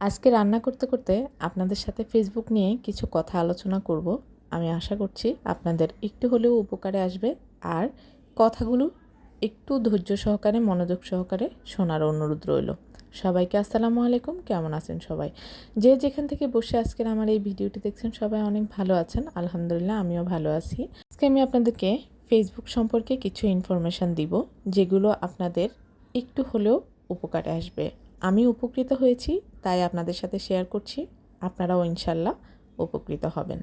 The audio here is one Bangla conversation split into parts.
আজকে রান্না করতে করতে আপনাদের সাথে ফেসবুক নিয়ে কিছু কথা আলোচনা করব। আমি আশা করছি আপনাদের একটু হলেও উপকারে আসবে আর কথাগুলো একটু ধৈর্য সহকারে মনোযোগ সহকারে শোনার অনুরোধ রইল। সবাইকে আসসালামু আলাইকুম। কেমন আছেন সবাই? যে যেখান থেকে বসে আজকের আমার এই ভিডিওটি দেখছেন সবাই অনেক ভালো আছেন। আলহামদুলিল্লাহ আমিও ভালো আছি। আজকে আমি আপনাদেরকে ফেসবুক সম্পর্কে কিছু ইনফরমেশান দিব যেগুলো আপনাদের একটু হলেও উপকারে আসবে। আমি উপকৃত হয়েছি তাই আপনাদের সাথে শেয়ার করছি, আপনারাও ইনশাল্লাহ উপকৃত হবেন।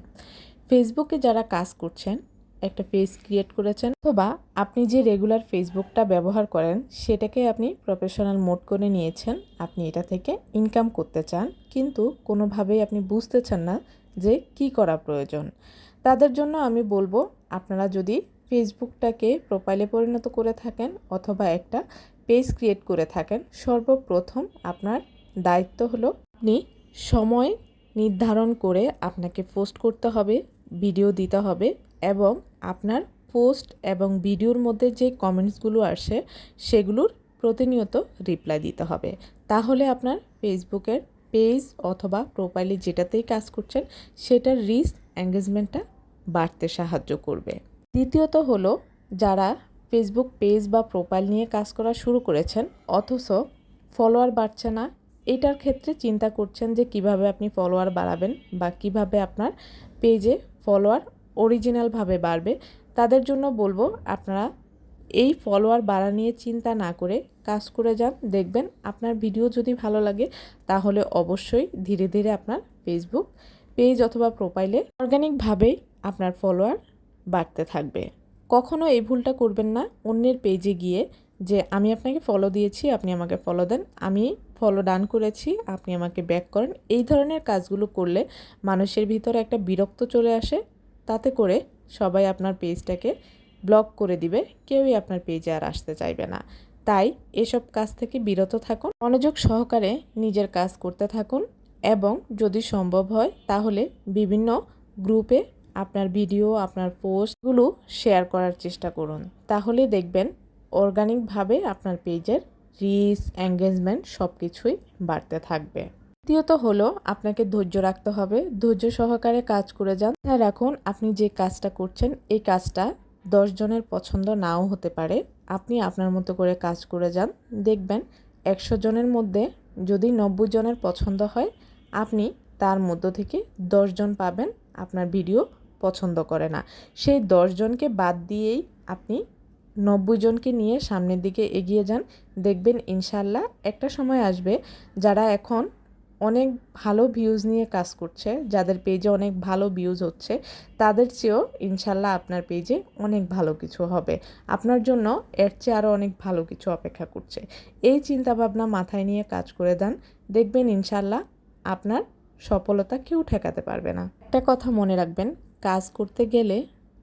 ফেসবুকে যারা কাজ করছেন, একটা পেজ ক্রিয়েট করেছেন অথবা আপনি যে রেগুলার ফেসবুকটা ব্যবহার করেন সেটাকে আপনি প্রফেশনাল মোড করে নিয়েছেন, আপনি এটা থেকে ইনকাম করতে চান কিন্তু কোনোভাবেই আপনি বুঝতেছেন না যে কি করা প্রয়োজন। তাদের জন্য আমি বলবো, আপনারা যদি ফেসবুকটাকে প্রোফাইলে পরিণত করে থাকেন অথবা একটা পেজ ক্রিয়েট করে থাকেন, সর্বপ্রথম আপনার দায়িত্ব হলো আপনি সময় নির্ধারণ করে আপনাকে পোস্ট করতে হবে, ভিডিও দিতে হবে এবং আপনার পোস্ট এবং ভিডিওর মধ্যে যে কমেন্টসগুলো আসে সেগুলোর প্রতিনিয়ত রিপ্লাই দিতে হবে। তাহলে আপনার ফেসবুকের পেজ অথবা প্রোফাইলে যেটাতেই কাজ করছেন সেটার রিচ এঙ্গেজমেন্টটা বাড়তে সাহায্য করবে। দ্বিতীয়ত হলো, যারা ফেসবুক পেজ বা প্রোফাইল নিয়ে কাজ করা শুরু করেছেন অথচ ফলোয়ার বাড়ছে না, এটার ক্ষেত্রে চিন্তা করছেন যে কিভাবে আপনি ফলোয়ার বাড়াবেন বা কিভাবে আপনার পেজে ফলোয়ার অরিজিনালভাবে বাড়বে, তাদের জন্য বলবো আপনারা এই ফলোয়ার বাড়া নিয়ে চিন্তা না করে কাজ করে যান। দেখবেন আপনার ভিডিও যদি ভালো লাগে তাহলে অবশ্যই ধীরে ধীরে আপনার ফেসবুক পেজ অথবা প্রোফাইলে অর্গানিকভাবেই আপনার ফলোয়ার বাড়তে থাকবে। কখনো এই ভুলটা করবেন না অন্যের পেজে গিয়ে যে আমি আপনাকে ফলো দিয়েছি আপনি আমাকে ফলো দেন, আমি ফলো ডান করেছি আপনি আমাকে ব্যাক করেন। এই ধরনের কাজগুলো করলে মানুষের ভিতরে একটা বিরক্ত চলে আসে, তাতে করে সবাই আপনার পেজটাকে ব্লক করে দিবে, কেউই আপনার পেজে আর আসতে চাইবে না। তাই এসব কাজ থেকে বিরত থাকুন, মনোযোগ সহকারে নিজের কাজ করতে থাকুন এবং যদি সম্ভব হয় তাহলে বিভিন্ন গ্রুপে আপনার ভিডিও আপনার পোস্টগুলো শেয়ার করার চেষ্টা করুন। তাহলে দেখবেন অর্গানিকভাবে আপনার পেজের রিচ এঙ্গেজমেন্ট সব কিছুই বাড়তে থাকবে। দ্বিতীয়ত হলো, আপনাকে ধৈর্য রাখতে হবে, ধৈর্য সহকারে কাজ করে যান। রাখুন আপনি যে কাজটা করছেন এই কাজটা 10 জনের পছন্দ নাও হতে পারে, আপনি আপনার মতো করে কাজ করে যান। দেখবেন 100 জনের মধ্যে যদি 90 জনের পছন্দ হয়, আপনি তার মধ্য থেকে 10 জন পাবেন আপনার ভিডিও পছন্দ করে না। সেই 10 জনকে বাদ দিয়েই আপনি 90 জনকে নিয়ে সামনের দিকে এগিয়ে যান। দেখবেন ইনশাল্লাহ একটা সময় আসবে যারা এখন অনেক ভালো ভিউজ নিয়ে কাজ করছে, যাদের পেজে অনেক ভালো ভিউজ হচ্ছে, তাদের চেয়েও ইনশাল্লাহ আপনার পেজে অনেক ভালো কিছু হবে। আপনার জন্য এর চেয়ে আরও অনেক ভালো কিছু অপেক্ষা করছে। এই চিন্তাভাবনা মাথায় নিয়ে কাজ করে দেন, দেখবেন ইনশাল্লাহ আপনার সফলতা কেউ ঠেকাতে পারবে না। একটা কথা মনে রাখবেন, কাজ করতে গেলে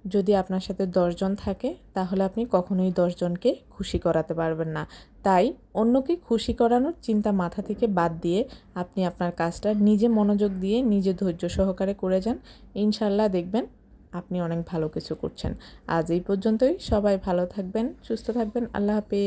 যদি আপনার সাথে 10 জন থাকে তাহলে আপনি কখনোই 10 জনকে খুশি করাতে পারবেন না। তাই অন্যকে খুশি করানোর চিন্তা মাথা থেকে বাদ দিয়ে আপনি আপনার কাজটা নিজে মনোযোগ দিয়ে নিজে ধৈর্য সহকারে করে যান। ইনশাল্লাহ দেখবেন আপনি অনেক ভালো কিছু করছেন। আজ এই পর্যন্তই। সবাই ভালো থাকবেন, সুস্থ থাকবেন। আল্লাহ হাফেজ।